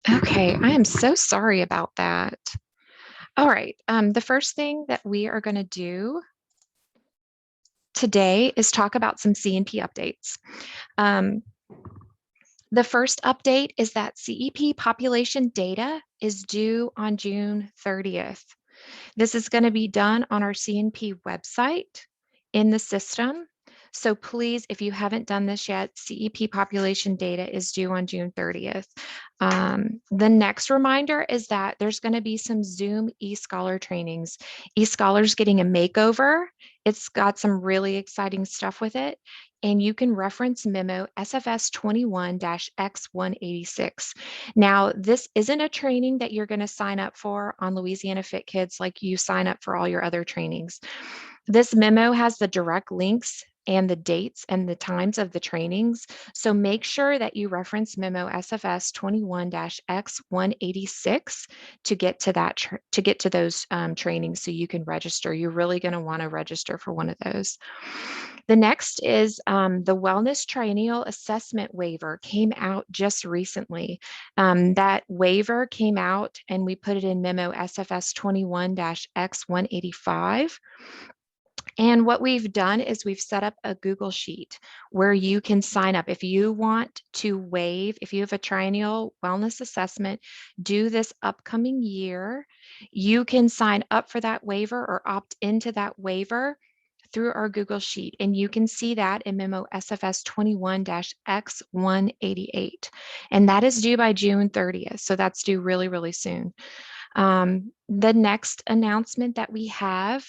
Okay, I am so sorry about that. All right, the first thing that we are going to do today is talk about some CNP updates. Um, the first update is that CEP population data is due on June 30th. This is going to be done on our CNP website in the system. So please, if you haven't done this yet, CEP population data is due on June 30th. The next reminder is that there's going to be some Zoom eScholar trainings. eScholar's getting a makeover. It's got some really exciting stuff with it. And you can reference memo SFS 21-X186. Now, this isn't a training that you're going to sign up for on Louisiana Fit Kids like you sign up for all your other trainings. This memo has the direct links and the dates and the times of the trainings. So make sure that you reference memo SFS 21-X186 to get to that to get to those trainings so you can register. You're really going to want to register for one of those. The next is the Wellness Triennial Assessment Waiver came out just recently. That waiver came out and we put it in memo SFS 21-X185. And what we've done is we've set up a Google Sheet where you can sign up. If you want to waive, if you have a triennial wellness assessment due this upcoming year, you can sign up for that waiver or opt into that waiver through our Google Sheet. And you can see that in memo SFS 21-X188. And that is due by June 30th. So that's due really, really soon. The next announcement that we have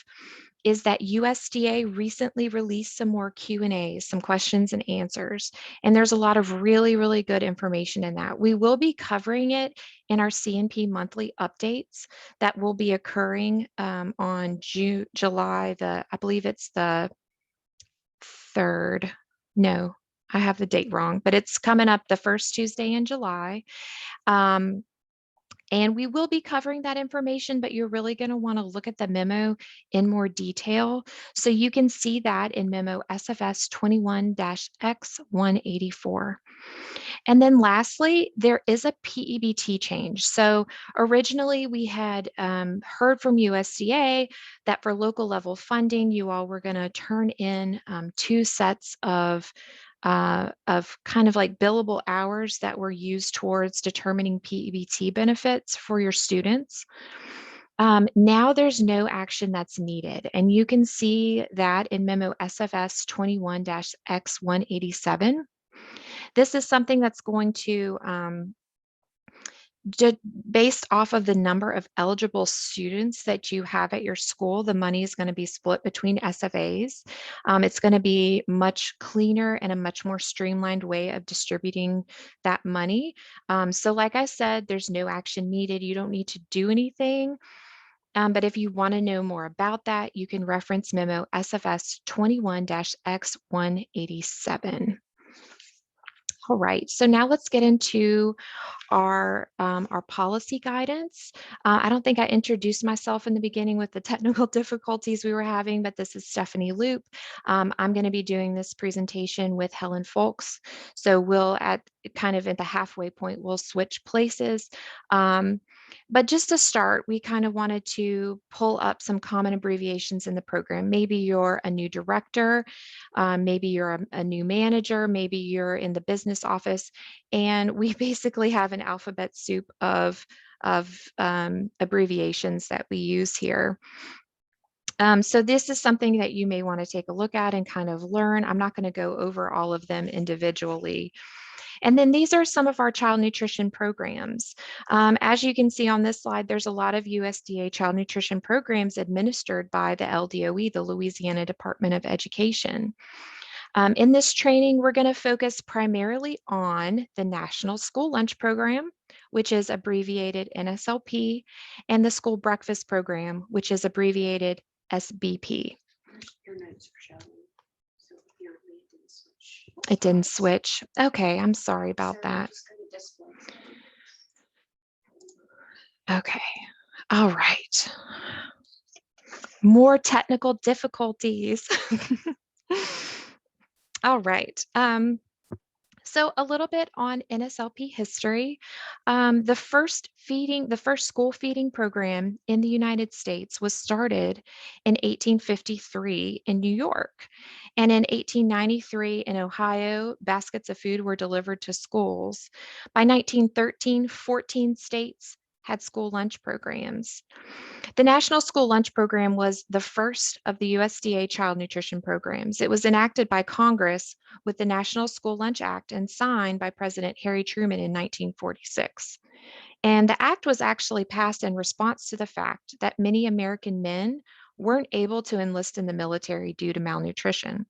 is that USDA recently released some more Q&As, some questions and answers. And there's a lot of really, really good information in that. We will be covering it in our CNP monthly updates that will be occurring on July, I believe it's the 3rd. No, I have the date wrong, but it's coming up the first Tuesday in July. And we will be covering that information, but you're really going to want to look at the memo in more detail. So you can see that in memo SFS 21-X184. And then lastly, there is a PEBT change. So originally we had heard from USDA that for local level funding, you all were going to turn in 2 sets of kind of like billable hours that were used towards determining PEBT benefits for your students. Now there's no action that's needed, and you can see that in memo SFS 21-X187. This is something that's going to based off of the number of eligible students that you have at your school, the money is going to be split between SFAs. It's going to be much cleaner and a much more streamlined way of distributing that money. So like I said, there's no action needed. You don't need to do anything. But if you want to know more about that, you can reference memo SFS 21-X187. All right, so now let's get into our policy guidance. I don't think I introduced myself in the beginning with the technical difficulties we were having, but this is Stephanie Loop. I'm going to be doing this presentation with Helen Folks. So we'll at the halfway point, we'll switch places. But just to start, we kind of wanted to pull up some common abbreviations in the program. Maybe you're a new director, maybe you're a new manager, maybe you're in the business office, and we basically have an alphabet soup of abbreviations that we use here. So this is something that you may want to take a look at and kind of learn. I'm not going to go over all of them individually. And then these are some of our child nutrition programs. As you can see on this slide, there's a lot of USDA child nutrition programs administered by the LDOE, the Louisiana Department of Education. In this training, we're going to focus primarily on the National School Lunch Program, which is abbreviated NSLP, and the School Breakfast Program, which is abbreviated SBP. Your notes are showing. So apparently it didn't switch. It didn't switch. Okay, I'm sorry about that. Okay, all right. More technical difficulties. All right. So a little bit on NSLP history. The first school feeding program in the United States was started in 1853 in New York. And in 1893 in Ohio, baskets of food were delivered to schools. By 1913, 14 states had school lunch programs. The National School Lunch Program was the first of the USDA child nutrition programs. It was enacted by Congress with the National School Lunch Act and signed by President Harry Truman in 1946. And the act was actually passed in response to the fact that many American men weren't able to enlist in the military due to malnutrition.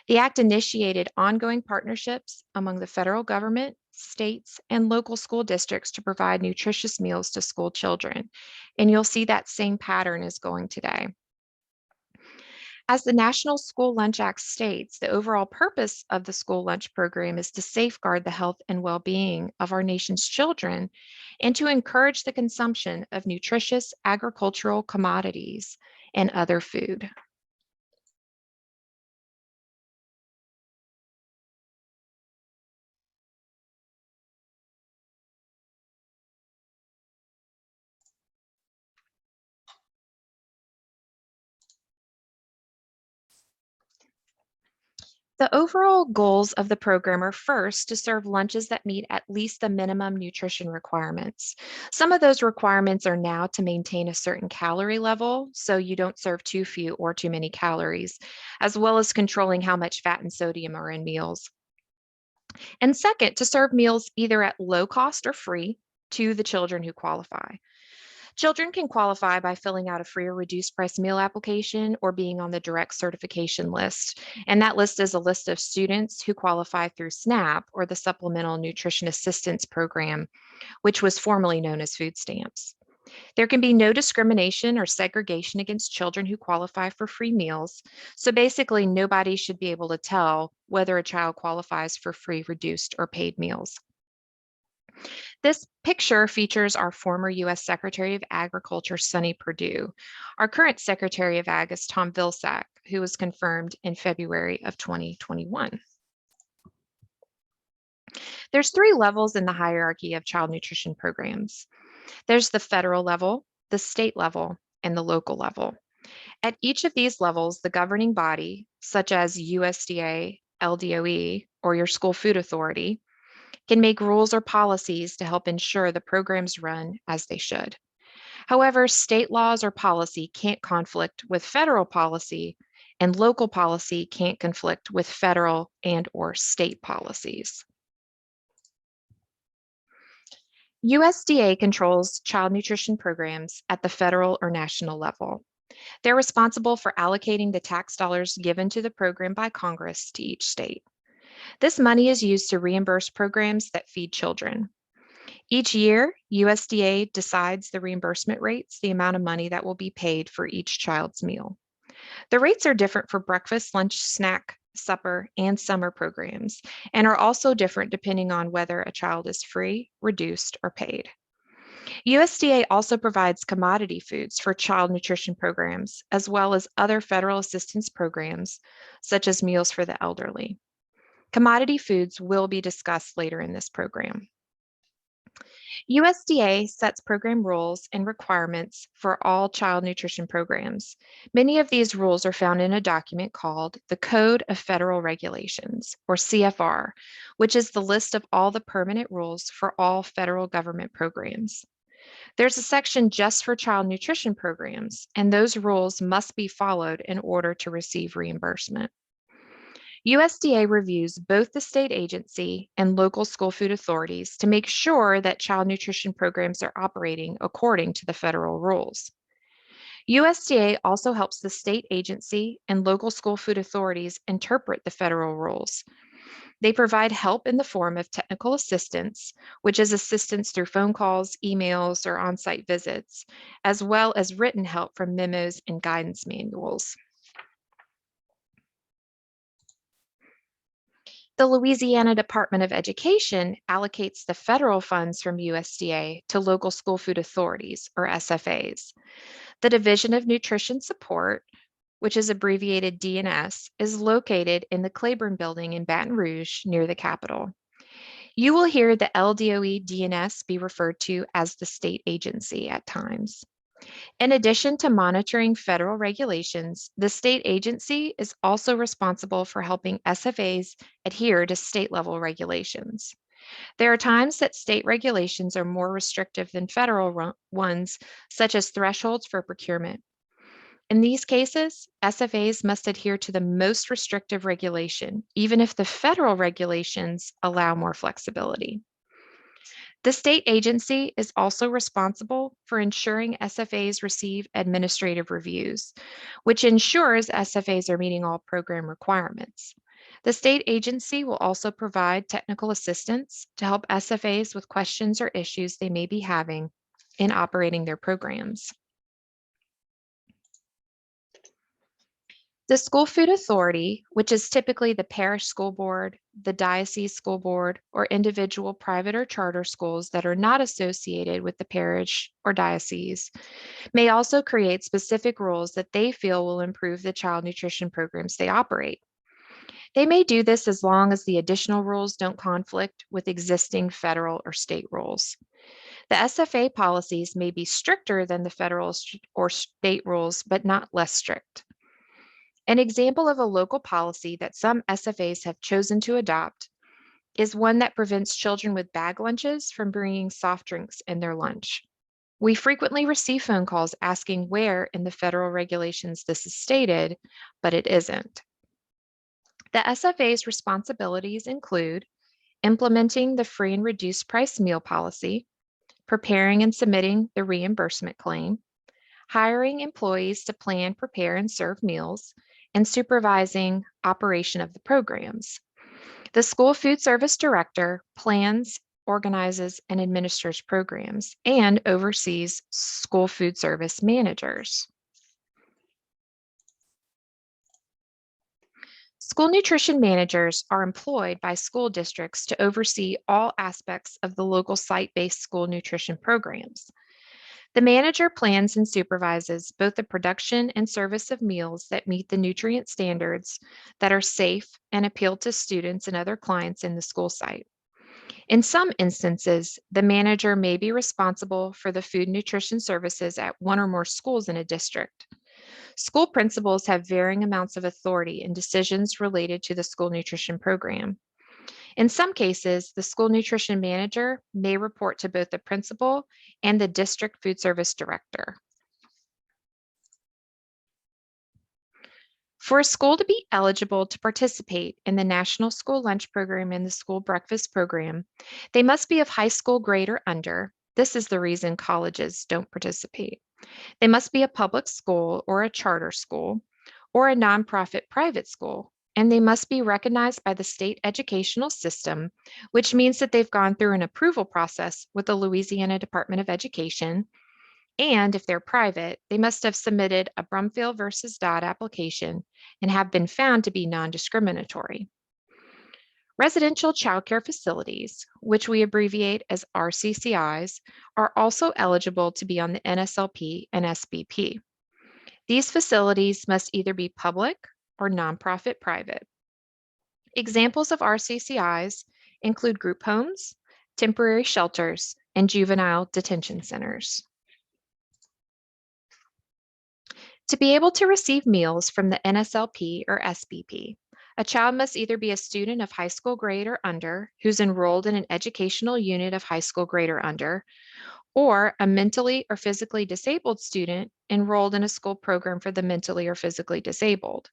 The act initiated ongoing partnerships among the federal government, states, and local school districts to provide nutritious meals to school children. And you'll see that same pattern is going today. As the National School Lunch Act states, the overall purpose of the school lunch program is to safeguard the health and well-being of our nation's children and to encourage the consumption of nutritious agricultural commodities and other food. The overall goals of the program are first to serve lunches that meet at least the minimum nutrition requirements. Some of those requirements are now to maintain a certain calorie level, so you don't serve too few or too many calories, as well as controlling how much fat and sodium are in meals. And second, to serve meals either at low cost or free to the children who qualify. Children can qualify by filling out a free or reduced price meal application or being on the direct certification list. And that list is a list of students who qualify through SNAP or the Supplemental Nutrition Assistance Program, which was formerly known as food stamps. There can be no discrimination or segregation against children who qualify for free meals. So basically, nobody should be able to tell whether a child qualifies for free, reduced, or paid meals. This picture features our former U.S. Secretary of Agriculture, Sonny Perdue. Our current Secretary of Ag is Tom Vilsack, who was confirmed in February of 2021. There's three levels in the hierarchy of child nutrition programs. There's the federal level, the state level, and the local level. At each of these levels, the governing body, such as USDA, LDOE, or your school food authority, can make rules or policies to help ensure the programs run as they should. However, state laws or policy can't conflict with federal policy, and local policy can't conflict with federal and or state policies. USDA controls child nutrition programs at the federal or national level. They're responsible for allocating the tax dollars given to the program by Congress to each state. This money is used to reimburse programs that feed children. Each year, USDA decides the reimbursement rates, the amount of money that will be paid for each child's meal. The rates are different for breakfast, lunch, snack, supper, and summer programs, and are also different depending on whether a child is free, reduced, or paid. USDA also provides commodity foods for child nutrition programs, as well as other federal assistance programs, such as Meals for the Elderly. Commodity foods will be discussed later in this program. USDA sets program rules and requirements for all child nutrition programs. Many of these rules are found in a document called the Code of Federal Regulations, or CFR, which is the list of all the permanent rules for all federal government programs. There's a section just for child nutrition programs, and those rules must be followed in order to receive reimbursement. USDA reviews both the state agency and local school food authorities to make sure that child nutrition programs are operating according to the federal rules. USDA also helps the state agency and local school food authorities interpret the federal rules. They provide help in the form of technical assistance, which is assistance through phone calls, emails, or on-site visits, as well as written help from memos and guidance manuals. The Louisiana Department of Education allocates the federal funds from USDA to local school food authorities, or SFAs. The Division of Nutrition Support, which is abbreviated DNS, is located in the Claiborne Building in Baton Rouge near the Capitol. You will hear the LDOE DNS be referred to as the state agency at times. In addition to monitoring federal regulations, the state agency is also responsible for helping SFAs adhere to state-level regulations. There are times that state regulations are more restrictive than federal ones, such as thresholds for procurement. In these cases, SFAs must adhere to the most restrictive regulation, even if the federal regulations allow more flexibility. The state agency is also responsible for ensuring SFAs receive administrative reviews, which ensures SFAs are meeting all program requirements. The state agency will also provide technical assistance to help SFAs with questions or issues they may be having in operating their programs. The School Food Authority, which is typically the parish school board, the diocese school board, or individual private or charter schools that are not associated with the parish or diocese, may also create specific rules that they feel will improve the child nutrition programs they operate. They may do this as long as the additional rules don't conflict with existing federal or state rules. The SFA policies may be stricter than the federal or state rules, but not less strict. An example of a local policy that some SFAs have chosen to adopt is one that prevents children with bag lunches from bringing soft drinks in their lunch. We frequently receive phone calls asking where in the federal regulations this is stated, but it isn't. The SFA's responsibilities include implementing the free and reduced price meal policy, preparing and submitting the reimbursement claim, hiring employees to plan, prepare, and serve meals, and supervising operation of the programs. The school food service director plans, organizes, and administers programs and oversees school food service managers. School nutrition managers are employed by school districts to oversee all aspects of the local site-based school nutrition programs. The manager plans and supervises both the production and service of meals that meet the nutrient standards that are safe and appeal to students and other clients in the school site. In some instances, the manager may be responsible for the food nutrition services at one or more schools in a district. School principals have varying amounts of authority in decisions related to the school nutrition program. In some cases, the school nutrition manager may report to both the principal and the district food service director. For a school to be eligible to participate in the National School Lunch Program and the School Breakfast Program, they must be of high school grade or under. This is the reason colleges don't participate. They must be a public school or a charter school or a nonprofit private school, and they must be recognized by the state educational system, which means that they've gone through an approval process with the Louisiana Department of Education. And if they're private, they must have submitted a Brumfield versus Dodd application and have been found to be non-discriminatory. Residential childcare facilities, which we abbreviate as RCCIs, are also eligible to be on the NSLP and SBP. These facilities must either be public or nonprofit private. Examples of RCCIs include group homes, temporary shelters, and juvenile detention centers. To be able to receive meals from the NSLP or SBP, a child must either be a student of high school grade or under who's enrolled in an educational unit of high school grade or under, or a mentally or physically disabled student enrolled in a school program for the mentally or physically disabled.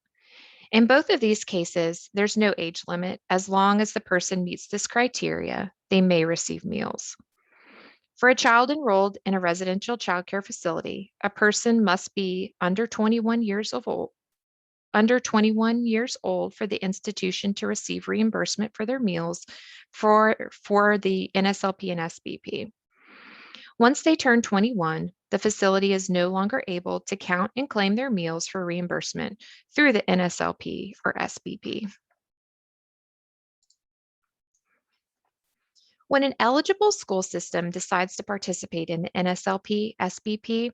In both of these cases, there's no age limit. As long as the person meets this criteria, they may receive meals. For a child enrolled in a residential childcare facility, a person must be under 21 years old for the institution to receive reimbursement for their meals for the NSLP and SBP. Once they turn 21, the facility is no longer able to count and claim their meals for reimbursement through the NSLP or SBP. When an eligible school system decides to participate in the NSLP, SBP,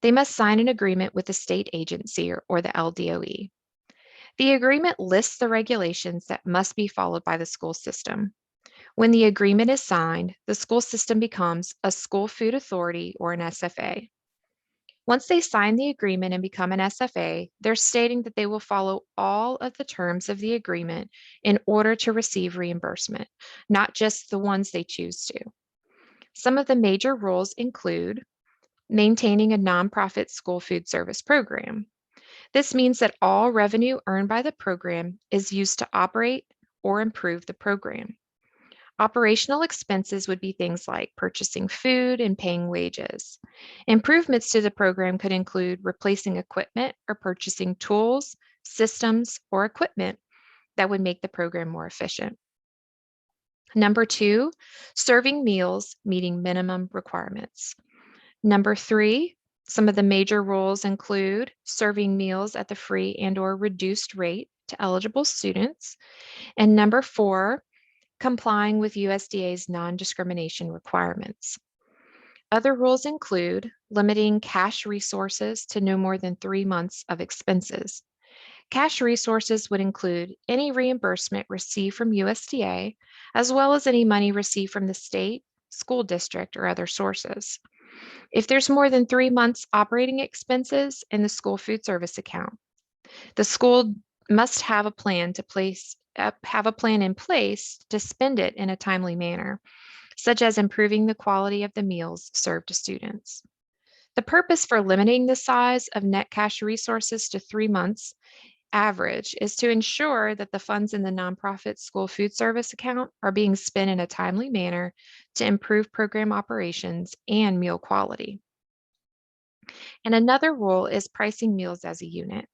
They must sign an agreement with the state agency or the LDOE. The agreement lists the regulations that must be followed by the school system. When the agreement is signed, the school system becomes a school food authority or an SFA. Once they sign the agreement and become an SFA, they're stating that they will follow all of the terms of the agreement in order to receive reimbursement, not just the ones they choose to. Some of the major rules include maintaining a nonprofit school food service program. This means that all revenue earned by the program is used to operate or improve the program. Operational expenses would be things like purchasing food and paying wages. Improvements to the program could include replacing equipment or purchasing tools, systems, or equipment that would make the program more efficient. Number 2, serving meals meeting minimum requirements. Number 3, some of the major rules include serving meals at the free and/or reduced rate to eligible students. And number 4, complying with USDA's non-discrimination requirements. Other rules include limiting cash resources to no more than 3 months of expenses. Cash resources would include any reimbursement received from USDA, as well as any money received from the state, school district, or other sources. If there's more than 3 months operating expenses in the school food service account, the school must have a plan in place to spend it in a timely manner, such as improving the quality of the meals served to students. The purpose for limiting the size of net cash resources to 3 months average is to ensure that the funds in the nonprofit school food service account are being spent in a timely manner to improve program operations and meal quality. And another rule is pricing meals as a unit.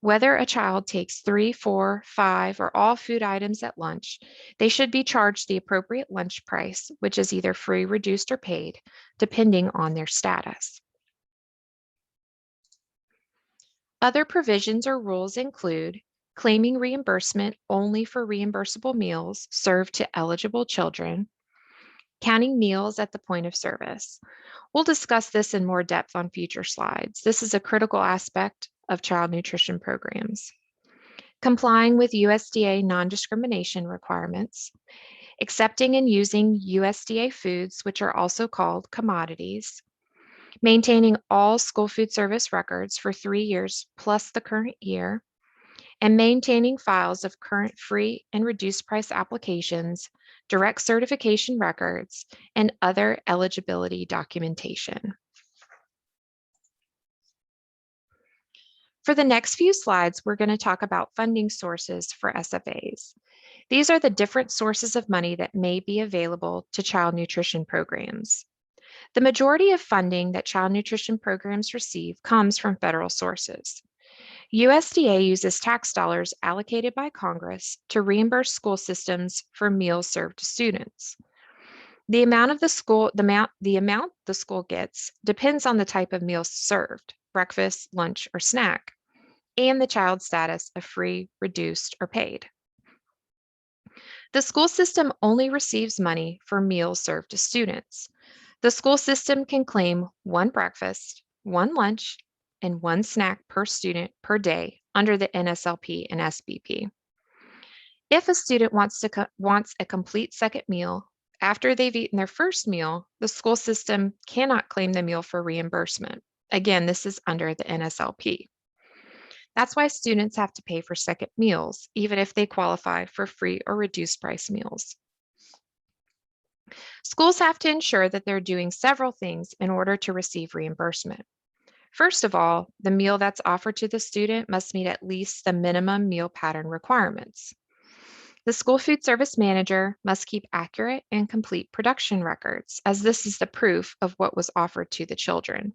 Whether a child takes 3, 4, 5, or all food items at lunch, they should be charged the appropriate lunch price, which is either free, reduced, or paid, depending on their status. Other provisions or rules include claiming reimbursement only for reimbursable meals served to eligible children, counting meals at the point of service. We'll discuss this in more depth on future slides. This is a critical aspect of child nutrition programs. Complying with USDA non-discrimination requirements, accepting and using USDA foods, which are also called commodities, maintaining all school food service records for 3 years plus the current year, and maintaining files of current free and reduced price applications, direct certification records, and other eligibility documentation. For the next few slides, we're going to talk about funding sources for SFAs. These are the different sources of money that may be available to child nutrition programs. The majority of funding that child nutrition programs receive comes from federal sources. USDA uses tax dollars allocated by Congress to reimburse school systems for meals served to students. The amount the school gets depends on the type of meal served, breakfast, lunch, or snack, and the child's status of free, reduced, or paid. The school system only receives money for meals served to students. The school system can claim 1 breakfast, 1 lunch, and 1 snack per student per day under the NSLP and SBP. If a student wants a complete second meal after they've eaten their first meal, the school system cannot claim the meal for reimbursement. Again, this is under the NSLP. That's why students have to pay for second meals, even if they qualify for free or reduced price meals. Schools have to ensure that they're doing several things in order to receive reimbursement. First of all, the meal that's offered to the student must meet at least the minimum meal pattern requirements. The school food service manager must keep accurate and complete production records, as this is the proof of what was offered to the children.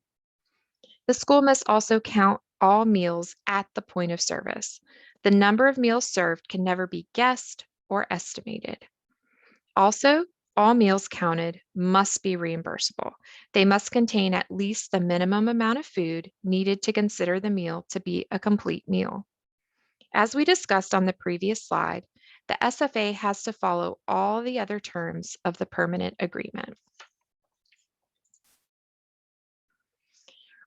The school must also count all meals at the point of service. The number of meals served can never be guessed or estimated. Also, all meals counted must be reimbursable. They must contain at least the minimum amount of food needed to consider the meal to be a complete meal. As we discussed on the previous slide, the SFA has to follow all the other terms of the permanent agreement.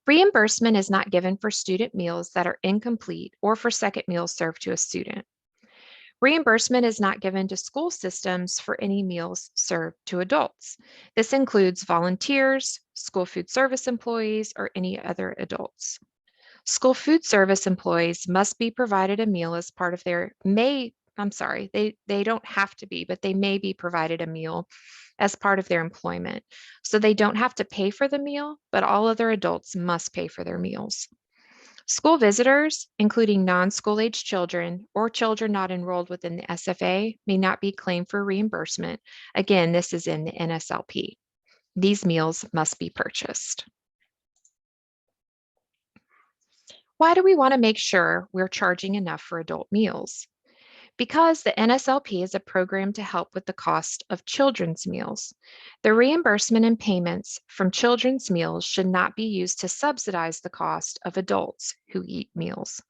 Reimbursement is not given for student meals that are incomplete or for second meals served to a student. Reimbursement is not given to school systems for any meals served to adults. This includes volunteers, school food service employees, or any other adults. School food service employees must be provided a meal as part of their they don't have to be, but they may be provided a meal as part of their employment. So they don't have to pay for the meal, but all other adults must pay for their meals. School visitors, including non-school age children or children not enrolled within the SFA, may not be claimed for reimbursement. Again, this is in the NSLP. These meals must be purchased. Why do we want to make sure we're charging enough for adult meals? Because the NSLP is a program to help with the cost of children's meals. The reimbursement and payments from children's meals should not be used to subsidize the cost of adults who eat meals.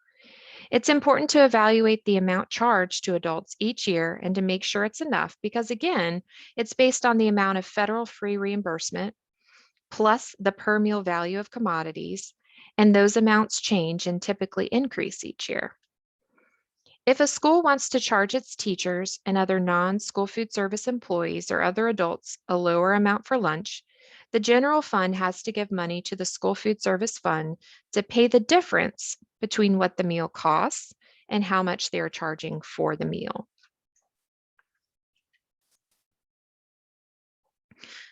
It's important to evaluate the amount charged to adults each year and to make sure it's enough because, again, it's based on the amount of federal free reimbursement plus the per meal value of commodities, and those amounts change and typically increase each year. If a school wants to charge its teachers and other non-school food service employees or other adults a lower amount for lunch, the general fund has to give money to the school food service fund to pay the difference between what the meal costs and how much they are charging for the meal.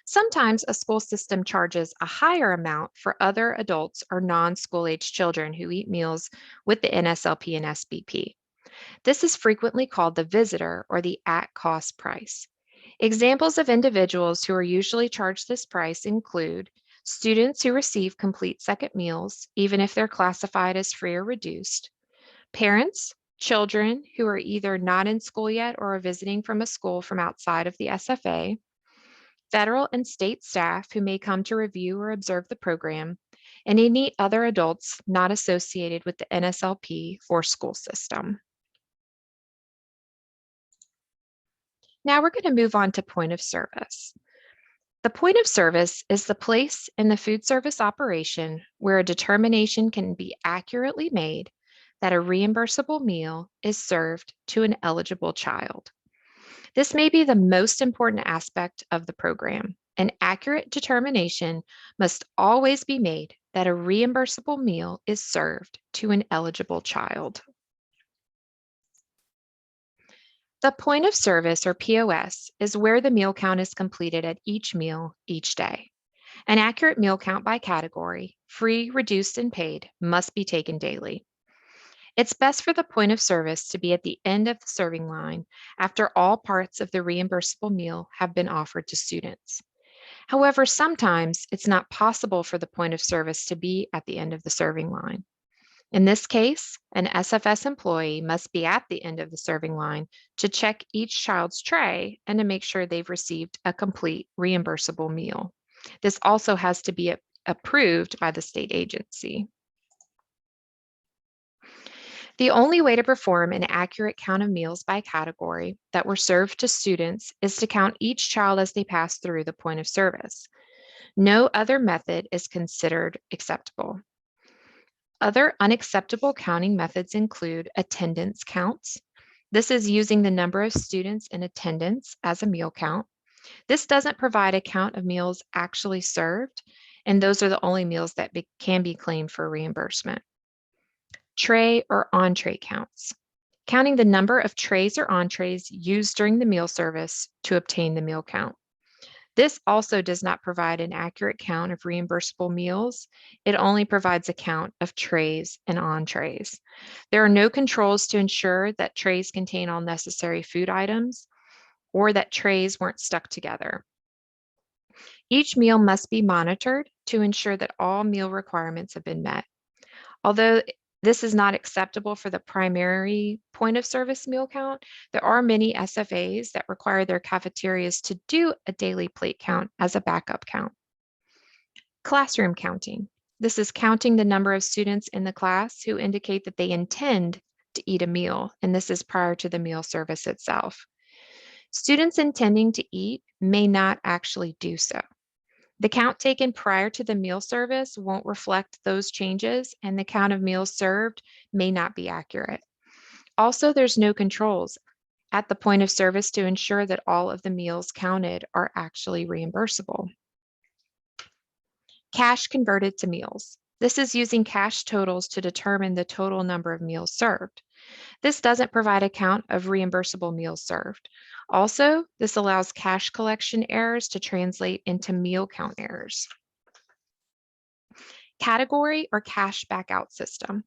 Sometimes a school system charges a higher amount for other adults or non-school age children who eat meals with the NSLP and SBP. This is frequently called the visitor or the at-cost price. Examples of individuals who are usually charged this price include students who receive complete second meals, even if they're classified as free or reduced, parents, children who are either not in school yet or are visiting from a school from outside of the SFA, federal and state staff who may come to review or observe the program, and any other adults not associated with the NSLP or school system. Now we're going to move on to point of service. The point of service is the place in the food service operation where a determination can be accurately made that a reimbursable meal is served to an eligible child. This may be the most important aspect of the program. An accurate determination must always be made that a reimbursable meal is served to an eligible child. The point of service, or POS, is where the meal count is completed at each meal each day. An accurate meal count by category, free, reduced, and paid, must be taken daily. It's best for the point of service to be at the end of the serving line after all parts of the reimbursable meal have been offered to students. However, sometimes it's not possible for the point of service to be at the end of the serving line. In this case, an SFS employee must be at the end of the serving line to check each child's tray and to make sure they've received a complete reimbursable meal. This also has to be approved by the state agency. The only way to perform an accurate count of meals by category that were served to students is to count each child as they pass through the point of service. No other method is considered acceptable. Other unacceptable counting methods include attendance counts. This is using the number of students in attendance as a meal count. This doesn't provide a count of meals actually served, and those are the only meals that can be claimed for reimbursement. Tray or entree counts. Counting the number of trays or entrees used during the meal service to obtain the meal count. This also does not provide an accurate count of reimbursable meals. It only provides a count of trays and entrees. There are no controls to ensure that trays contain all necessary food items or that trays weren't stuck together. Each meal must be monitored to ensure that all meal requirements have been met. Although this is not acceptable for the primary point of service meal count, there are many SFAs that require their cafeterias to do a daily plate count as a backup count. Classroom counting. This is counting the number of students in the class who indicate that they intend to eat a meal, and this is prior to the meal service itself. Students intending to eat may not actually do so. The count taken prior to the meal service won't reflect those changes, and the count of meals served may not be accurate. Also, there's no controls at the point of service to ensure that all of the meals counted are actually reimbursable. Cash converted to meals. This is using cash totals to determine the total number of meals served. This doesn't provide a count of reimbursable meals served. Also, this allows cash collection errors to translate into meal count errors. Category or cash back out system.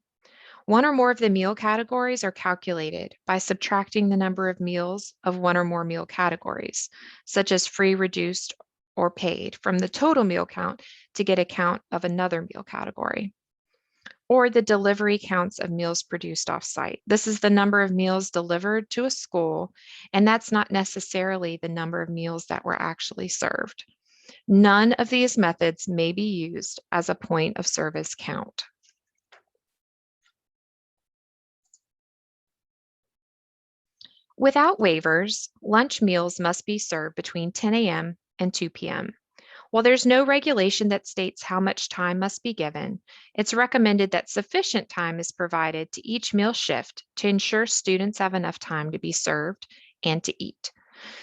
One or more of the meal categories are calculated by subtracting the number of meals of one or more meal categories, such as free, reduced, or paid, from the total meal count to get a count of another meal category. Or the delivery counts of meals produced off-site. This is the number of meals delivered to a school, and that's not necessarily the number of meals that were actually served. None of these methods may be used as a point of service count. Without waivers, lunch meals must be served between 10 a.m. and 2 p.m. While there's no regulation that states how much time must be given, it's recommended that sufficient time is provided to each meal shift to ensure students have enough time to be served and to eat.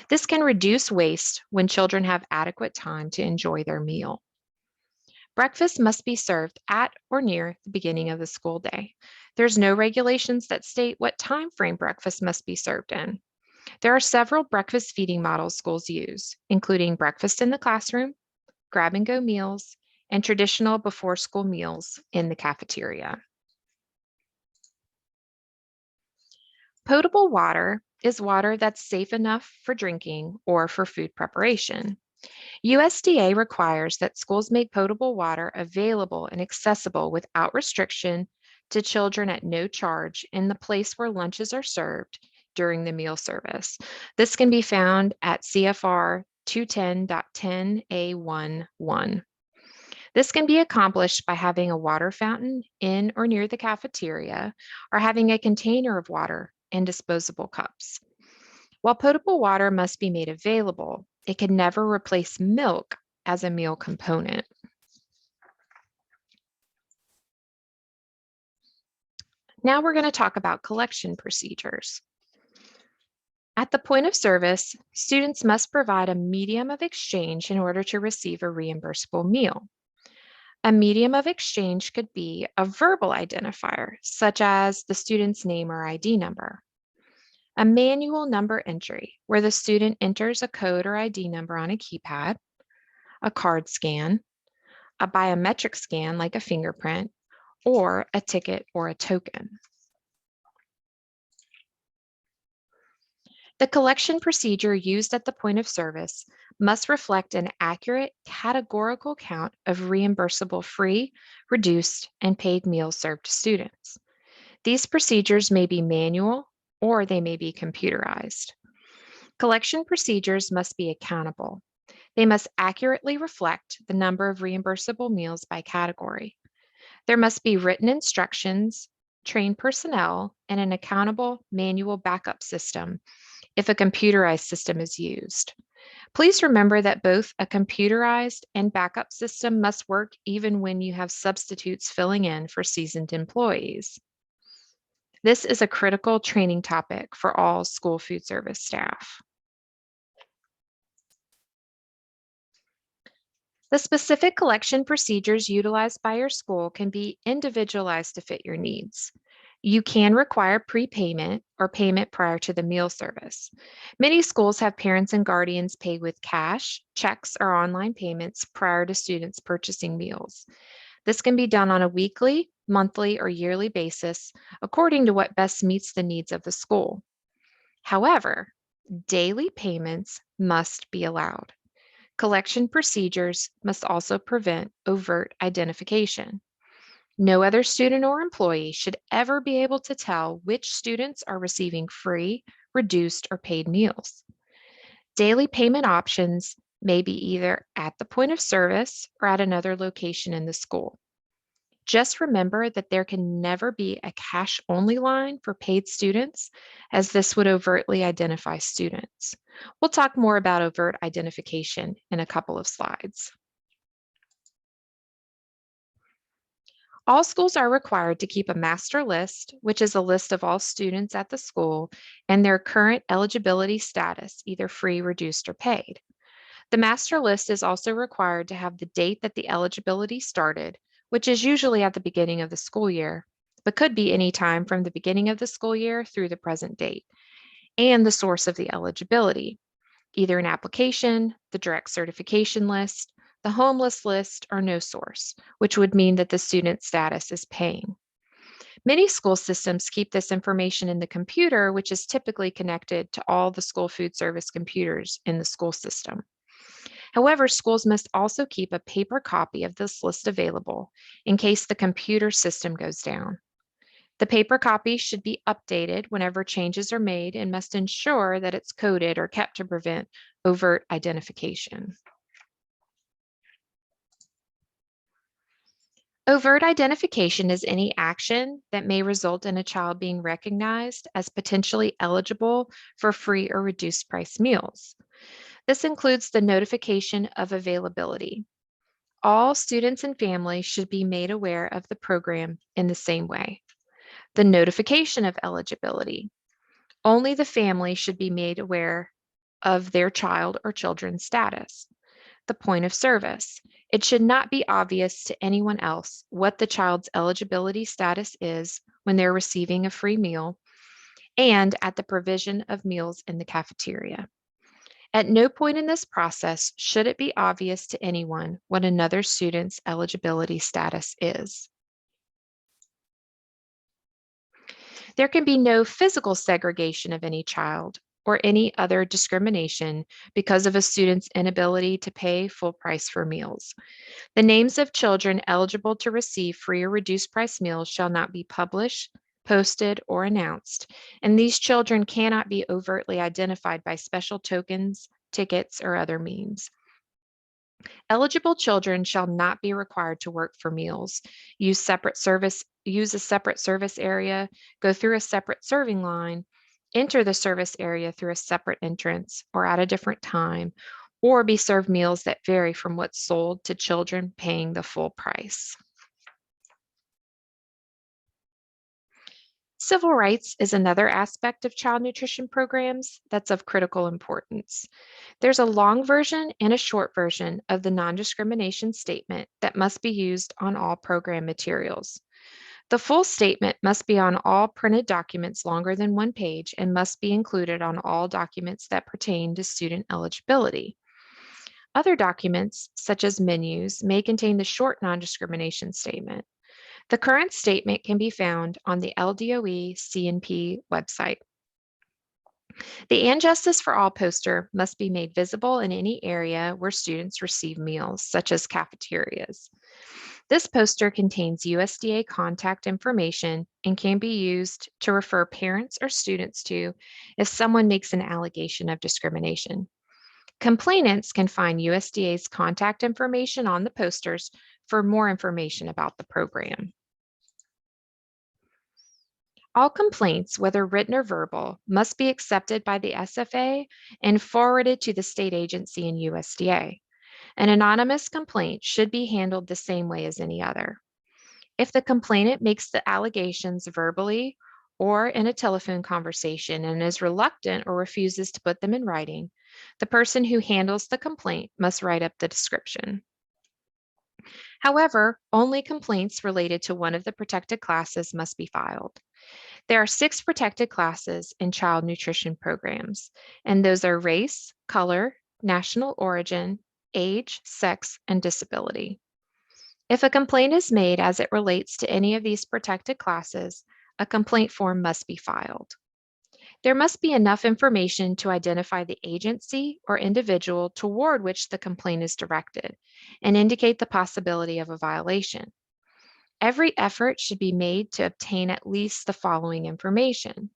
This can reduce waste when children have adequate time to enjoy their meal. Breakfast must be served at or near the beginning of the school day. There's no regulations that state what time frame breakfast must be served in. There are several breakfast feeding models schools use, including breakfast in the classroom, grab-and-go meals, and traditional before-school meals in the cafeteria. Potable water is water that's safe enough for drinking or for food preparation. USDA requires that schools make potable water available and accessible without restriction to children at no charge in the place where lunches are served during the meal service. This can be found at CFR 210.10A11. This can be accomplished by having a water fountain in or near the cafeteria, or having a container of water and disposable cups. While potable water must be made available, it can never replace milk as a meal component. Now we're going to talk about collection procedures. At the point of service, students must provide a medium of exchange in order to receive a reimbursable meal. A medium of exchange could be a verbal identifier, such as the student's name or ID number. A manual number entry, where the student enters a code or ID number on a keypad, a card scan, a biometric scan like a fingerprint, or a ticket or a token. The collection procedure used at the point of service must reflect an accurate categorical count of reimbursable free, reduced, and paid meals served to students. These procedures may be manual or they may be computerized. Collection procedures must be accountable. They must accurately reflect the number of reimbursable meals by category. There must be written instructions, trained personnel, and an accountable manual backup system if a computerized system is used. Please remember that both a computerized and backup system must work even when you have substitutes filling in for seasoned employees. This is a critical training topic for all school food service staff. The specific collection procedures utilized by your school can be individualized to fit your needs. You can require prepayment or payment prior to the meal service. Many schools have parents and guardians pay with cash, checks, or online payments prior to students purchasing meals. This can be done on a weekly, monthly, or yearly basis according to what best meets the needs of the school. However, daily payments must be allowed. Collection procedures must also prevent overt identification. No other student or employee should ever be able to tell which students are receiving free, reduced, or paid meals. Daily payment options may be either at the point of service or at another location in the school. Just remember that there can never be a cash-only line for paid students, as this would overtly identify students. We'll talk more about overt identification in a couple of slides. All schools are required to keep a master list, which is a list of all students at the school and their current eligibility status, either free, reduced, or paid. The master list is also required to have the date that the eligibility started, which is usually at the beginning of the school year, but could be any time from the beginning of the school year through the present date, and the source of the eligibility, either an application, the direct certification list, the homeless list, or no source, which would mean that the student status is paying. Many school systems keep this information in the computer, which is typically connected to all the school food service computers in the school system. However, schools must also keep a paper copy of this list available in case the computer system goes down. The paper copy should be updated whenever changes are made and must ensure that it's coded or kept to prevent overt identification. Overt identification is any action that may result in a child being recognized as potentially eligible for free or reduced price meals. This includes the notification of availability. All students and families should be made aware of the program in the same way. The notification of eligibility. Only the family should be made aware of their child or children's status. The point of service. It should not be obvious to anyone else what the child's eligibility status is when they're receiving a free meal and at the provision of meals in the cafeteria. At no point in this process should it be obvious to anyone what another student's eligibility status is. There can be no physical segregation of any child or any other discrimination because of a student's inability to pay full price for meals. The names of children eligible to receive free or reduced price meals shall not be published, posted, or announced, and these children cannot be overtly identified by special tokens, tickets, or other means. Eligible children shall not be required to work for meals, use a separate service area, go through a separate serving line, enter the service area through a separate entrance or at a different time, or be served meals that vary from what's sold to children paying the full price. Civil rights is another aspect of child nutrition programs that's of critical importance. There's a long version and a short version of the non-discrimination statement that must be used on all program materials. The full statement must be on all printed documents longer than 1 page and must be included on all documents that pertain to student eligibility. Other documents, such as menus, may contain the short non-discrimination statement. The current statement can be found on the LDOE C&P website. The "And Justice for All" poster must be made visible in any area where students receive meals, such as cafeterias. This poster contains USDA contact information and can be used to refer parents or students to if someone makes an allegation of discrimination. Complainants can find USDA's contact information on the posters for more information about the program. All complaints, whether written or verbal, must be accepted by the SFA and forwarded to the state agency in USDA. An anonymous complaint should be handled the same way as any other. If the complainant makes the allegations verbally or in a telephone conversation and is reluctant or refuses to put them in writing, the person who handles the complaint must write up the description. However, only complaints related to one of the protected classes must be filed. There are 6 protected classes in child nutrition programs, and those are race, color, national origin, age, sex, and disability. If a complaint is made as it relates to any of these protected classes, a complaint form must be filed. There must be enough information to identify the agency or individual toward which the complaint is directed and indicate the possibility of a violation. Every effort should be made to obtain at least the following information: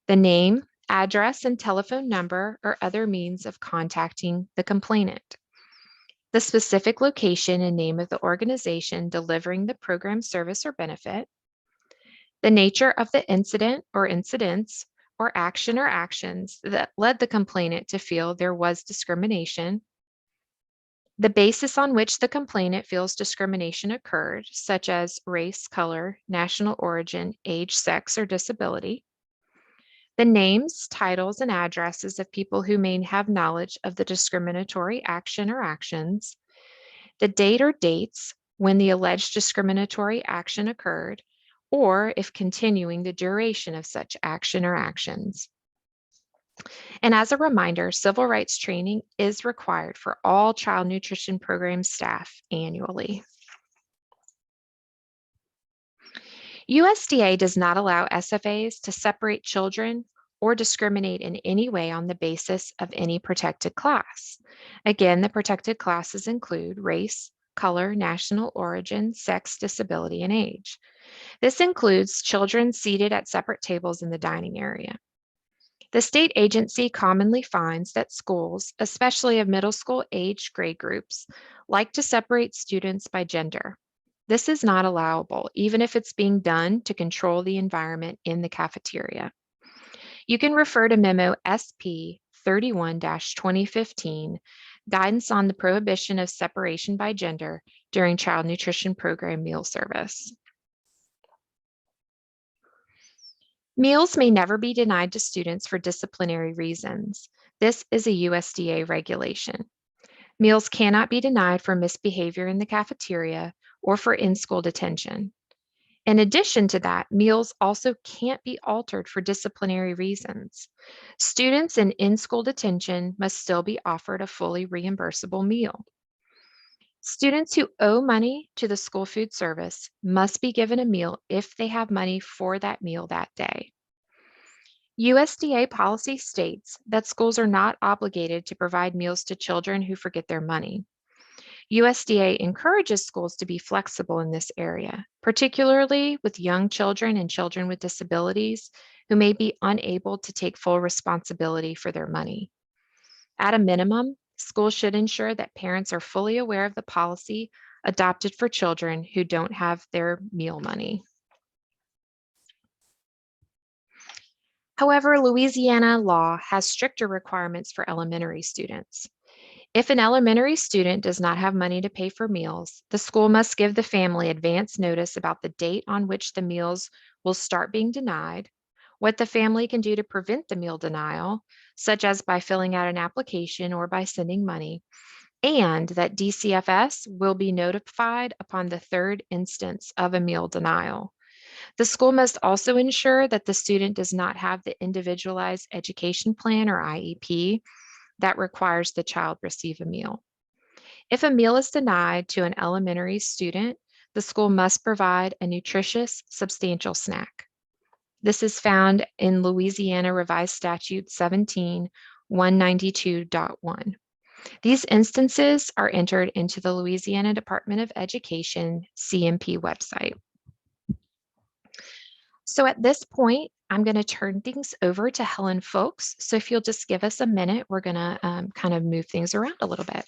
the name, address, and telephone number or other means of contacting the complainant, the specific location and name of the organization delivering the program service or benefit, the nature of the incident or incidents or action or actions that led the complainant to feel there was discrimination, the basis on which the complainant feels discrimination occurred, such as race, color, national origin, age, sex, or disability, the names, titles, and addresses of people who may have knowledge of the discriminatory action or actions, the date or dates when the alleged discriminatory action occurred, or if continuing, the duration of such action or actions. And as a reminder, civil rights training is required for all child nutrition program staff annually. USDA does not allow SFAs to separate children or discriminate in any way on the basis of any protected class. Again, the protected classes include race, color, national origin, sex, disability, and age. This includes children seated at separate tables in the dining area. The state agency commonly finds that schools, especially of middle school age grade groups, like to separate students by gender. This is not allowable, even if it's being done to control the environment in the cafeteria. You can refer to Memo SP 31-2015, Guidance on the Prohibition of Separation by Gender during Child Nutrition Program Meal Service. Meals may never be denied to students for disciplinary reasons. This is a USDA regulation. Meals cannot be denied for misbehavior in the cafeteria or for in-school detention. In addition to that, meals also can't be altered for disciplinary reasons. Students in school detention must still be offered a fully reimbursable meal. Students who owe money to the school food service must be given a meal if they have money for that meal that day. USDA policy states that schools are not obligated to provide meals to children who forget their money. USDA encourages schools to be flexible in this area, particularly with young children and children with disabilities who may be unable to take full responsibility for their money. At a minimum, schools should ensure that parents are fully aware of the policy adopted for children who don't have their meal money. However, Louisiana law has stricter requirements for elementary students. If an elementary student does not have money to pay for meals, the school must give the family advance notice about the date on which the meals will start being denied, what the family can do to prevent the meal denial, such as by filling out an application or by sending money, and that DCFS will be notified upon the third instance of a meal denial. The school must also ensure that the student does not have the individualized education plan or IEP that requires the child receive a meal. If a meal is denied to an elementary student, the school must provide a nutritious, substantial snack. This is found in Louisiana Revised Statute 17-192.1. These instances are entered into the Louisiana Department of Education CMP website. So at this point, I'm going to turn things over to Helen Folks. So if you'll just give us a minute, we're going to kind of move things around a little bit.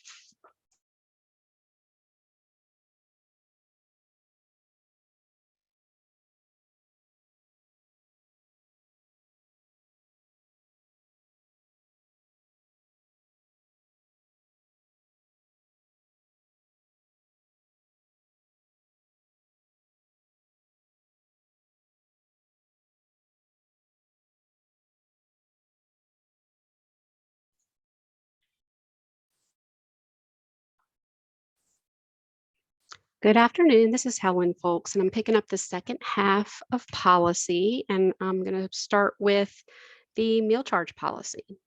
Good afternoon. This is Helen Folks, and I'm picking up the second half of policy, and I'm going to start with the meal charge policy.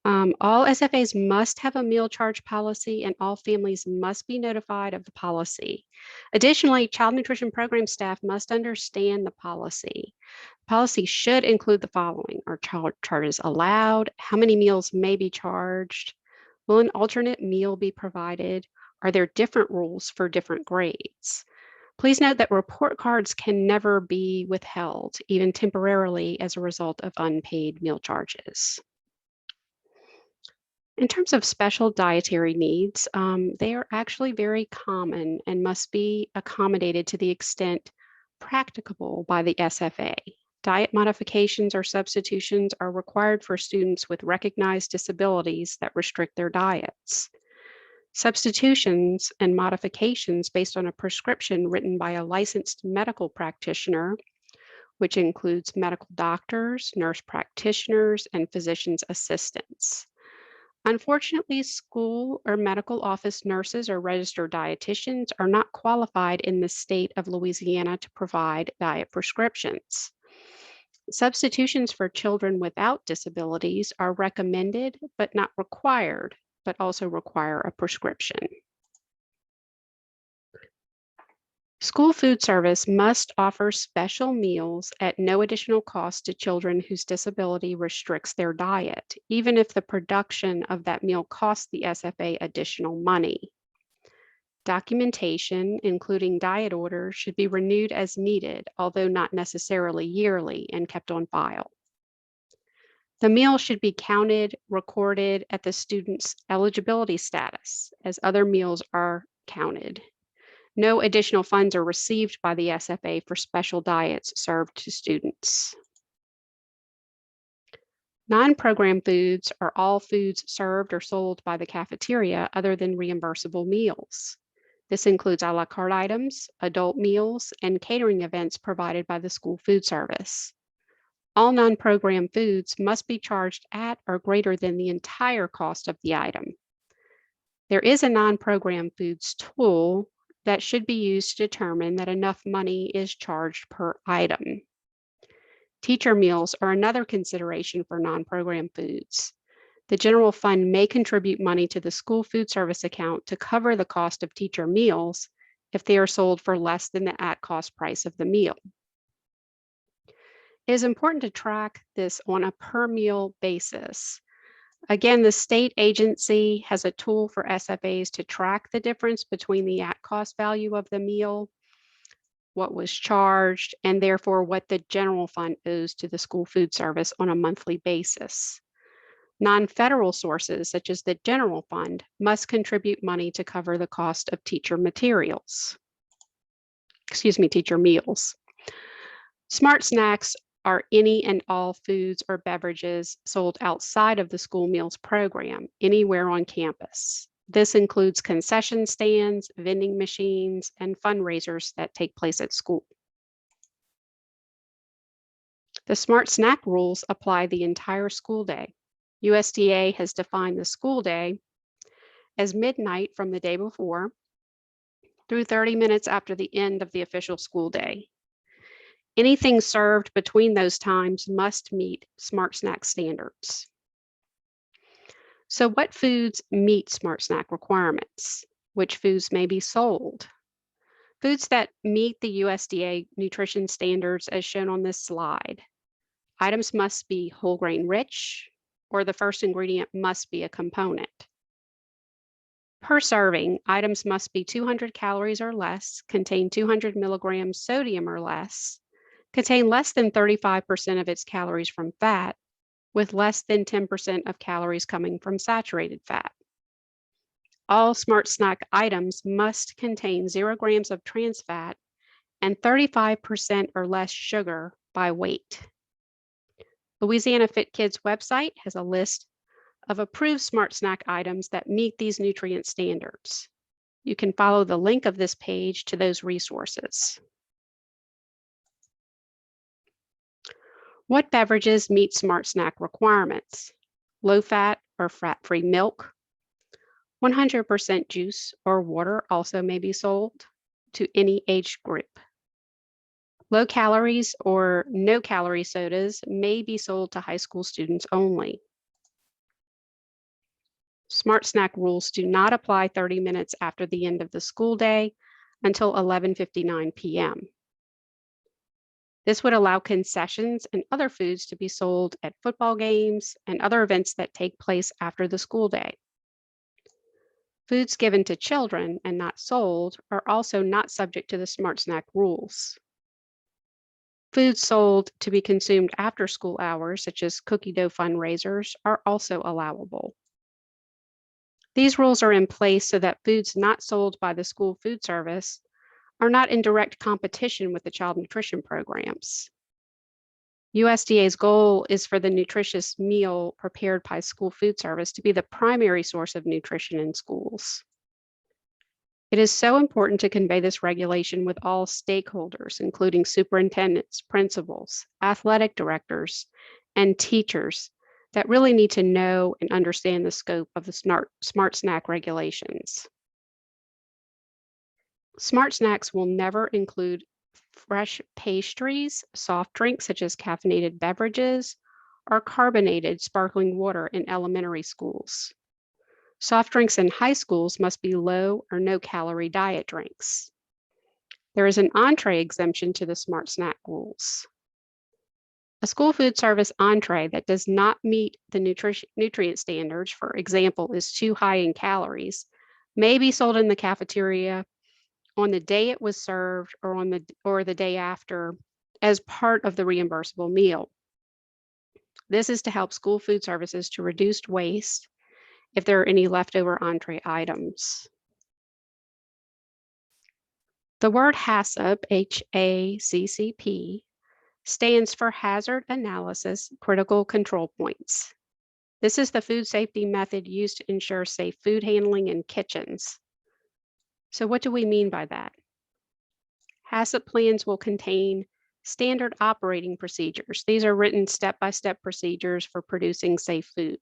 All SFAs must have a meal charge policy, and all families must be notified of the policy. Additionally, child nutrition program staff must understand the policy. Policy should include the following: are child charges allowed? How many meals may be charged? Will an alternate meal be provided? Are there different rules for different grades? Please note that report cards can never be withheld, even temporarily, as a result of unpaid meal charges. In terms of special dietary needs, they are actually very common and must be accommodated to the extent practicable by the SFA. Diet modifications or substitutions are required for students with recognized disabilities that restrict their diets. Substitutions and modifications based on a prescription written by a licensed medical practitioner, which includes medical doctors, nurse practitioners, and physician's assistants. Unfortunately, school or medical office nurses or registered dietitians are not qualified in the state of Louisiana to provide diet prescriptions. Substitutions for children without disabilities are recommended but not required, but also require a prescription. School food service must offer special meals at no additional cost to children whose disability restricts their diet, even if the production of that meal costs the SFA additional money. Documentation, including diet orders, should be renewed as needed, although not necessarily yearly, and kept on file. The meal should be counted, recorded at the student's eligibility status, as other meals are counted. No additional funds are received by the SFA for special diets served to students. Non-program foods are all foods served or sold by the cafeteria other than reimbursable meals. This includes a la carte items, adult meals, and catering events provided by the school food service. All non-program foods must be charged at or greater than the entire cost of the item. There is a non-program foods tool that should be used to determine that enough money is charged per item. Teacher meals are another consideration for non-program foods. The general fund may contribute money to the school food service account to cover the cost of teacher meals if they are sold for less than the at-cost price of the meal. It is important to track this on a per meal basis. Again, the state agency has a tool for SFAs to track the difference between the at-cost value of the meal, what was charged, and therefore what the general fund owes to the school food service on a monthly basis. Non-federal sources, such as the general fund, must contribute money to cover the cost of teacher meals. Smart snacks are any and all foods or beverages sold outside of the school meals program, anywhere on campus. This includes concession stands, vending machines, and fundraisers that take place at school. The Smart Snack rules apply the entire school day. USDA has defined the school day as midnight from the day before through 30 minutes after the end of the official school day. Anything served between those times must meet Smart Snack standards. So what foods meet Smart Snack requirements? Which foods may be sold? Foods that meet the USDA nutrition standards as shown on this slide. Items must be whole grain rich, or the first ingredient must be a component. Per serving, items must be 200 calories or less, contain 200 milligrams sodium or less, contain less than 35% of its calories from fat, with less than 10% of calories coming from saturated fat. All Smart Snack items must contain 0 grams of trans fat and 35% or less sugar by weight. Louisiana Fit Kids website has a list of approved Smart Snack items that meet these nutrient standards. You can follow the link of this page to those resources. What beverages meet Smart Snack requirements? Low-fat or fat-free milk. 100% juice or water also may be sold to any age group. Low calories or no calorie sodas may be sold to high school students only. Smart Snack rules do not apply 30 minutes after the end of the school day until 11:59 p.m. This would allow concessions and other foods to be sold at football games and other events that take place after the school day. Foods given to children and not sold are also not subject to the Smart Snack rules. Foods sold to be consumed after school hours, such as cookie dough fundraisers, are also allowable. These rules are in place so that foods not sold by the school food service are not in direct competition with the child nutrition programs. USDA's goal is for the nutritious meal prepared by school food service to be the primary source of nutrition in schools. It is so important to convey this regulation with all stakeholders, including superintendents, principals, athletic directors, and teachers that really need to know and understand the scope of the smart snack regulations. Smart snacks will never include fresh pastries, soft drinks such as caffeinated beverages, or carbonated sparkling water in elementary schools. Soft drinks in high schools must be low or no calorie diet drinks. There is an entree exemption to the smart snack rules. A school food service entree that does not meet the nutrient standards, for example, is too high in calories, may be sold in the cafeteria on the day it was served or the day after as part of the reimbursable meal. This is to help school food services to reduce waste if there are any leftover entree items. The word HACCP, H-A-C-C-P, stands for Hazard Analysis Critical Control Points. This is the food safety method used to ensure safe food handling in kitchens. So what do we mean by that? HACCP plans will contain standard operating procedures. These are written step-by-step procedures for producing safe food.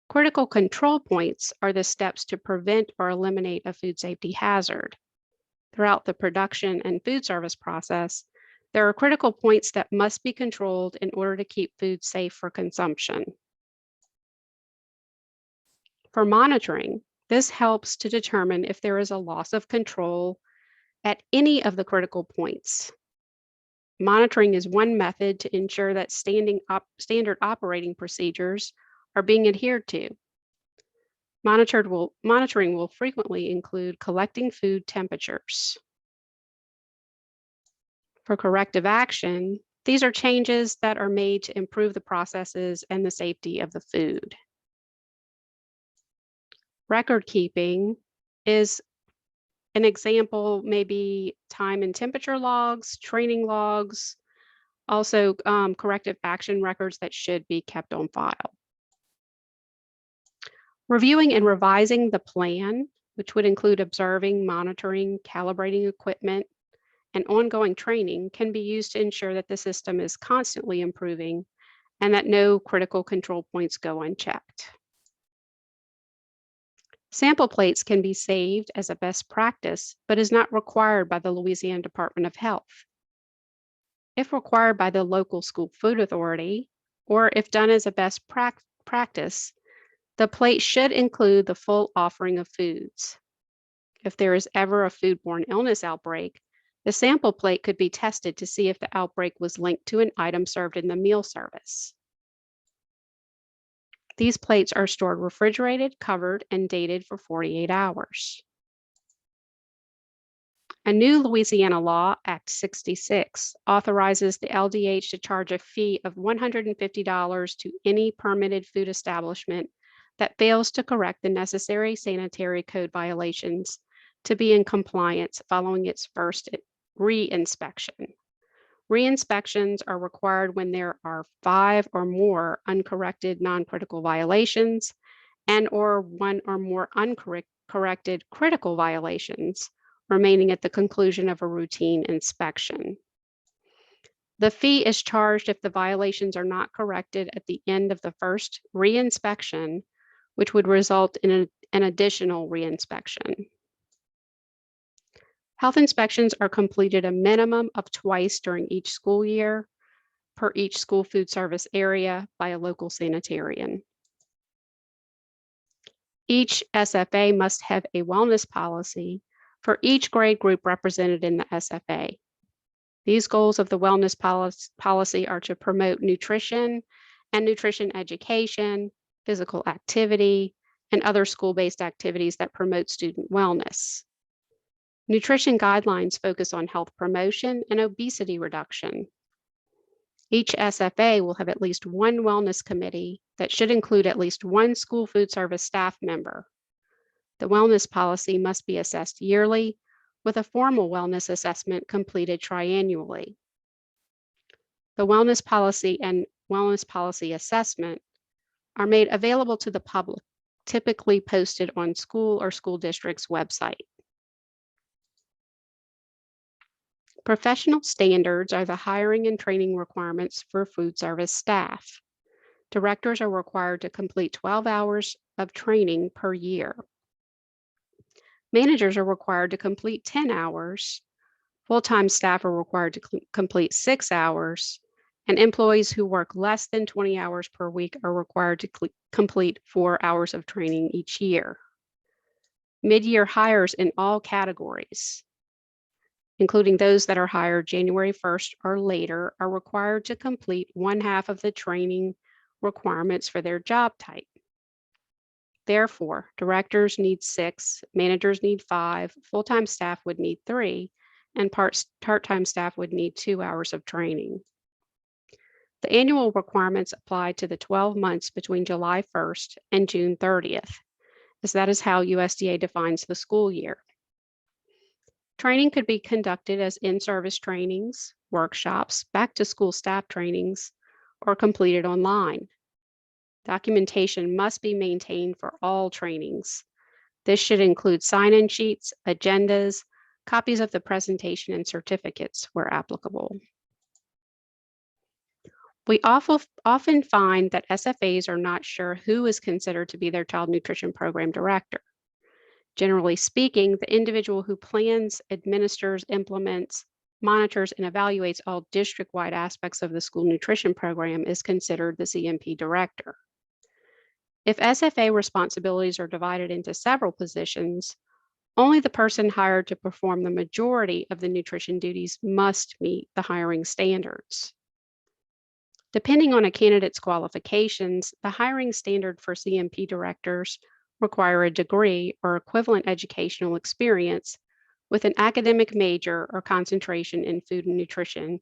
Critical control points are the steps to prevent or eliminate a food safety hazard. Throughout the production and food service process, there are critical points that must be controlled in order to keep food safe for consumption. For monitoring, this helps to determine if there is a loss of control at any of the critical points. Monitoring is one method to ensure that standard operating procedures are being adhered to. Monitoring will frequently include collecting food temperatures. For corrective action, these are changes that are made to improve the processes and the safety of the food. Record keeping is an example, maybe time and temperature logs, training logs, also corrective action records that should be kept on file. Reviewing and revising the plan, which would include observing, monitoring, calibrating equipment, and ongoing training, can be used to ensure that the system is constantly improving and that no critical control points go unchecked. Sample plates can be saved as a best practice, but is not required by the Louisiana Department of Health. If required by the local school food authority, or if done as a best practice, the plate should include the full offering of foods. If there is ever a foodborne illness outbreak, the sample plate could be tested to see if the outbreak was linked to an item served in the meal service. These plates are stored refrigerated, covered, and dated for 48 hours. A new Louisiana law, Act 66, authorizes the LDH to charge a fee of $150 to any permitted food establishment that fails to correct the necessary sanitary code violations to be in compliance following its first re-inspection. Re-inspections are required when there are 5 or more uncorrected non-critical violations and or 1 or more uncorrected critical violations remaining at the conclusion of a routine inspection. The fee is charged if the violations are not corrected at the end of the first re-inspection, which would result in an additional re-inspection. Health inspections are completed a minimum of twice during each school year per each school food service area by a local sanitarian. Each SFA must have a wellness policy for each grade group represented in the SFA. These goals of the wellness policy are to promote nutrition and nutrition education, physical activity, and other school-based activities that promote student wellness. Nutrition guidelines focus on health promotion and obesity reduction. Each SFA will have at least one wellness committee that should include at least one school food service staff member. The wellness policy must be assessed yearly, with a formal wellness assessment completed triannually. The wellness policy and wellness policy assessment are made available to the public typically posted on school or school district's website. Professional standards are the hiring and training requirements for food service staff. Directors are required to complete 12 hours of training per year. Managers are required to complete 10 hours. Full-time staff are required to complete 6 hours, and employees who work less than 20 hours per week are required to complete 4 hours of training each year. Mid-year hires in all categories, including those that are hired January 1st or later, are required to complete 1/2 of the training requirements for their job type. Therefore, directors need 6, managers need 5, full-time staff would need 3, and part-time staff would need 2 hours of training. The annual requirements apply to the 12 months between July 1st and June 30th, as that is how USDA defines the school year. Training could be conducted as in-service trainings, workshops, back-to-school staff trainings, or completed online. Documentation must be maintained for all trainings. This should include sign-in sheets, agendas, copies of the presentation, and certificates where applicable. We often find that SFAs are not sure who is considered to be their child nutrition program director. Generally speaking, the individual who plans, administers, implements, monitors, and evaluates all district-wide aspects of the school nutrition program is considered the CNP director. If SFA responsibilities are divided into several positions, only the person hired to perform the majority of the nutrition duties must meet the hiring standards. Depending on a candidate's qualifications, the hiring standard for CNP directors require a degree or equivalent educational experience with an academic major or concentration in food and nutrition,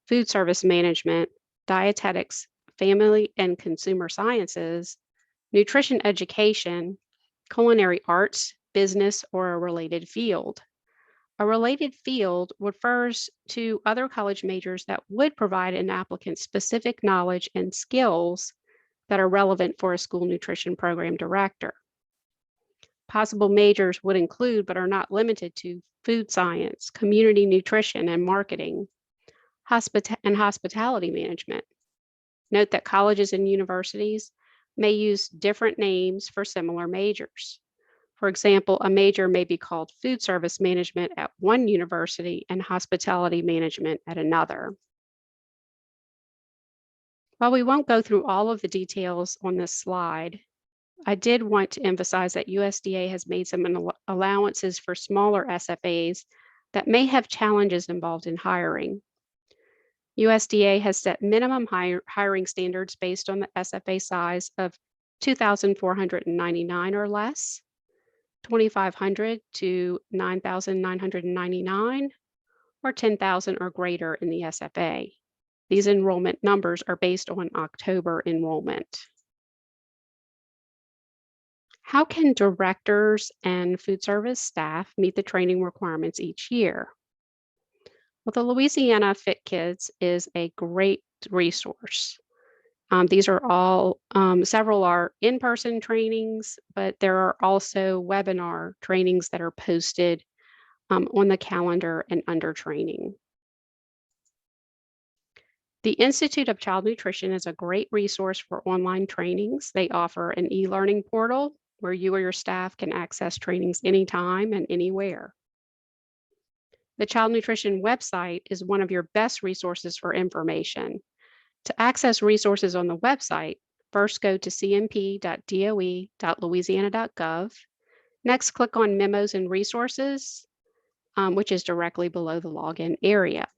food service management, dietetics, family and consumer sciences, nutrition education, culinary arts, business, or a related field. A related field refers to other college majors that would provide an applicant specific knowledge and skills that are relevant for a school nutrition program director. Possible majors would include, but are not limited to, food science, community nutrition and marketing, and hospitality management. Note that colleges and universities may use different names for similar majors. For example, a major may be called food service management at one university and hospitality management at another. While we won't go through all of the details on this slide, I did want to emphasize that USDA has made some allowances for smaller SFAs that may have challenges involved in hiring. USDA has set minimum hiring standards based on the SFA size of 2,499 or less, 2,500 to 9,999, or 10,000 or greater in the SFA. These enrollment numbers are based on October enrollment. How can directors and food service staff meet the training requirements each year? Well, the Louisiana Fit Kids is a great resource. These are all, several are in-person trainings, but there are also webinar trainings that are posted on the calendar and under training. The Institute of Child Nutrition is a great resource for online trainings. They offer an e-learning portal where you or your staff can access trainings anytime and anywhere. The Child Nutrition website is one of your best resources for information. To access resources on the website, first go to cnp.doe.louisiana.gov. Next, click on Memos and Resources, which is directly below the login area.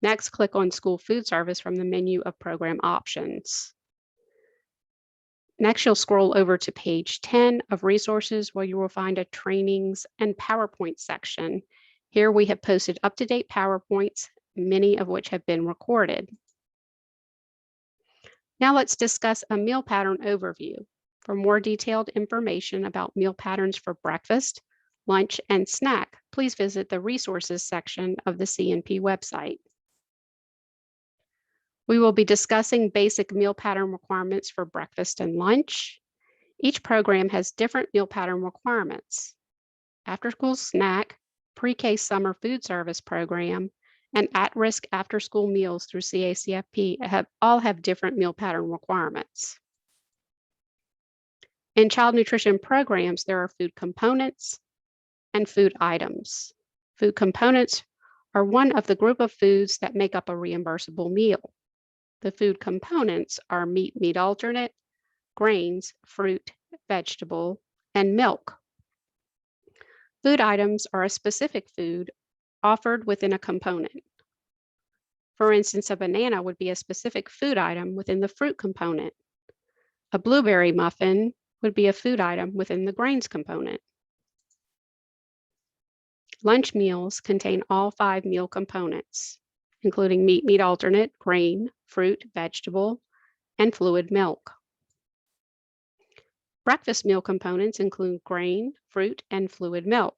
Next, click on School Food Service from the menu of Program Options. Next, you'll scroll over to page 10 of Resources, where you will find a Trainings and PowerPoint section. Here we have posted up-to-date PowerPoints, many of which have been recorded. Now let's discuss a meal pattern overview. For more detailed information about meal patterns for breakfast, lunch, and snack, please visit the Resources section of the CNP website. We will be discussing basic meal pattern requirements for breakfast and lunch. Each program has different meal pattern requirements. After-school snack, pre-K summer food service program, and at-risk after-school meals through CACFP all have different meal pattern requirements. In child nutrition programs, there are food components and food items. Food components are one of the group of foods that make up a reimbursable meal. The food components are meat alternate, grains, fruit, vegetable, and milk. Food items are a specific food offered within a component. For instance, a banana would be a specific food item within the fruit component. A blueberry muffin would be a food item within the grains component. Lunch meals contain all 5 meal components, including meat alternate, grain, fruit, vegetable, and fluid milk. Breakfast meal components include grain, fruit, and fluid milk.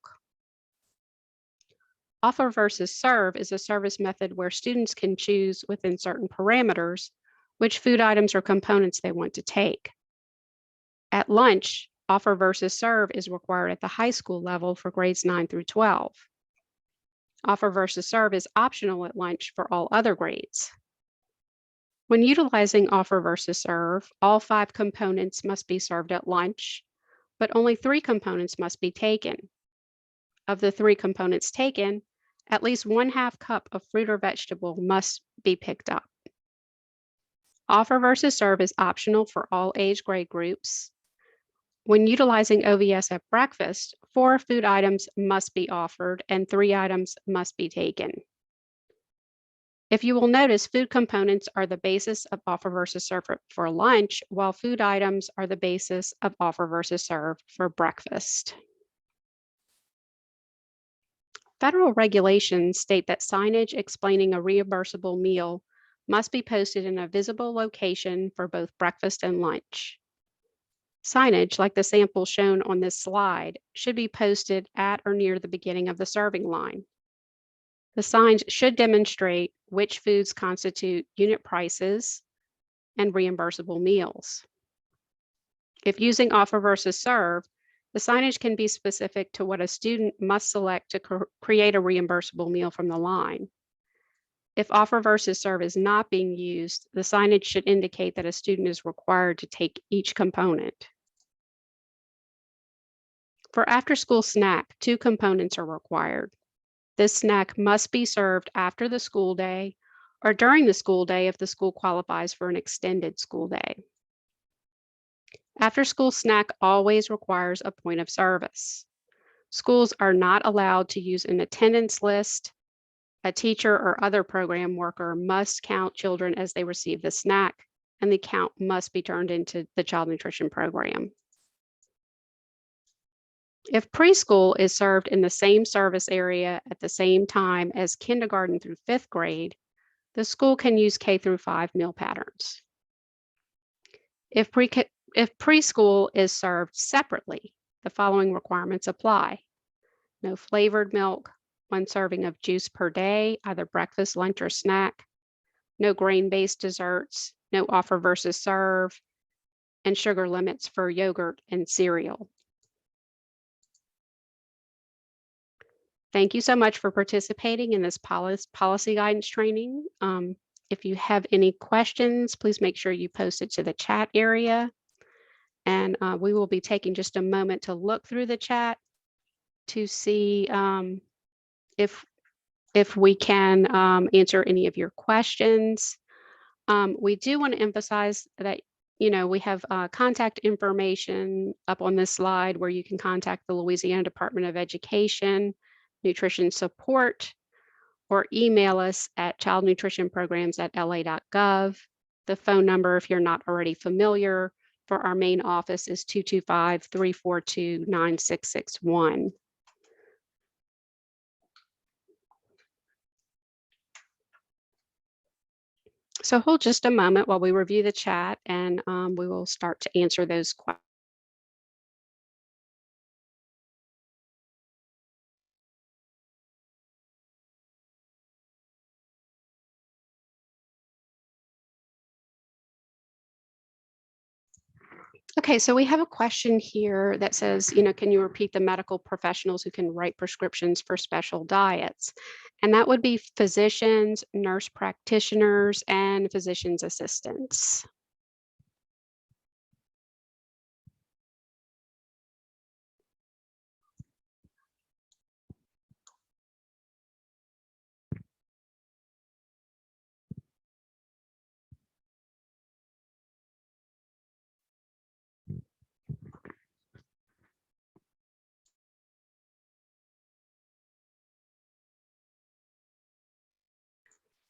Offer versus serve is a service method where students can choose within certain parameters which food items or components they want to take. At lunch, offer versus serve is required at the high school level for grades 9 through 12. Offer versus serve is optional at lunch for all other grades. When utilizing offer versus serve, all 5 components must be served at lunch, but only 3 components must be taken. Of the 3 components taken, at least 1/2 cup of fruit or vegetable must be picked up. Offer versus serve is optional for all age grade groups. When utilizing OVS at breakfast, 4 food items must be offered and 3 items must be taken. If you will notice, food components are the basis of offer versus serve for lunch, while food items are the basis of offer versus serve for breakfast. Federal regulations state that signage explaining a reimbursable meal must be posted in a visible location for both breakfast and lunch. Signage, like the sample shown on this slide, should be posted at or near the beginning of the serving line. The signs should demonstrate which foods constitute unit prices and reimbursable meals. If using offer versus serve, the signage can be specific to what a student must select to create a reimbursable meal from the line. If offer versus serve is not being used, the signage should indicate that a student is required to take each component. For after-school snack, 2 components are required. This snack must be served after the school day or during the school day if the school qualifies for an extended school day. After-school snack always requires a point of service. Schools are not allowed to use an attendance list. A teacher or other program worker must count children as they receive the snack, and the count must be turned into the child nutrition program. If preschool is served in the same service area at the same time as kindergarten through 5th grade, the school can use K through 5 meal patterns. If preschool is served separately, the following requirements apply. No flavored milk, 1 serving of juice per day, either breakfast, lunch, or snack. No grain-based desserts, no offer versus serve, and sugar limits for yogurt and cereal. Thank you so much for participating in this policy guidance training. If you have any questions, please make sure you post it to the chat area. And we will be taking just a moment to look through the chat to see if we can answer any of your questions. We do want to emphasize that we have contact information up on this slide where you can contact the Louisiana Department of Education, Nutrition Support, or email us at childnutritionprograms@la.gov. The phone number, if you're not already familiar, for our main office is 225-342-9661. So hold just a moment while we review the chat, and we will start to answer those questions. Okay, so we have a question here that says, can you repeat the medical professionals who can write prescriptions for special diets? And that would be physicians, nurse practitioners, and physician's assistants.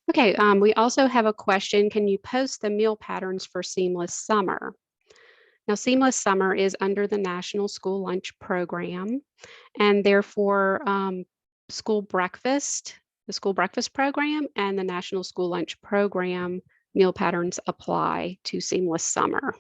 Okay, we also have a question. Can you post the meal patterns for Seamless Summer? Now, Seamless Summer is under the National School Lunch Program, and therefore school breakfast, the school breakfast program and the National School Lunch Program meal patterns apply to Seamless Summer.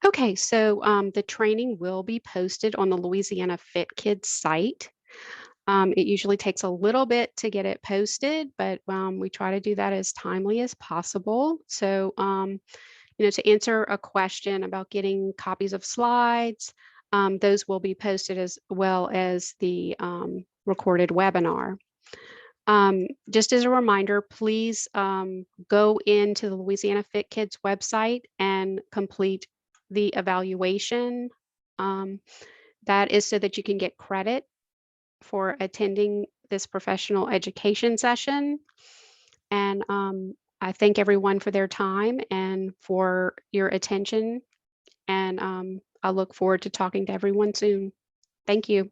Okay, so the training will be posted on the Louisiana Fit Kids site. It usually takes a little bit to get it posted, but we try to do that as timely as possible. So, to answer a question about getting copies of slides, those will be posted as well as the recorded webinar. Just as a reminder, please go into the Louisiana Fit Kids website and complete the evaluation. That is so that you can get credit for attending this professional education session. And I thank everyone for their time and for your attention. And I look forward to talking to everyone soon. Thank you.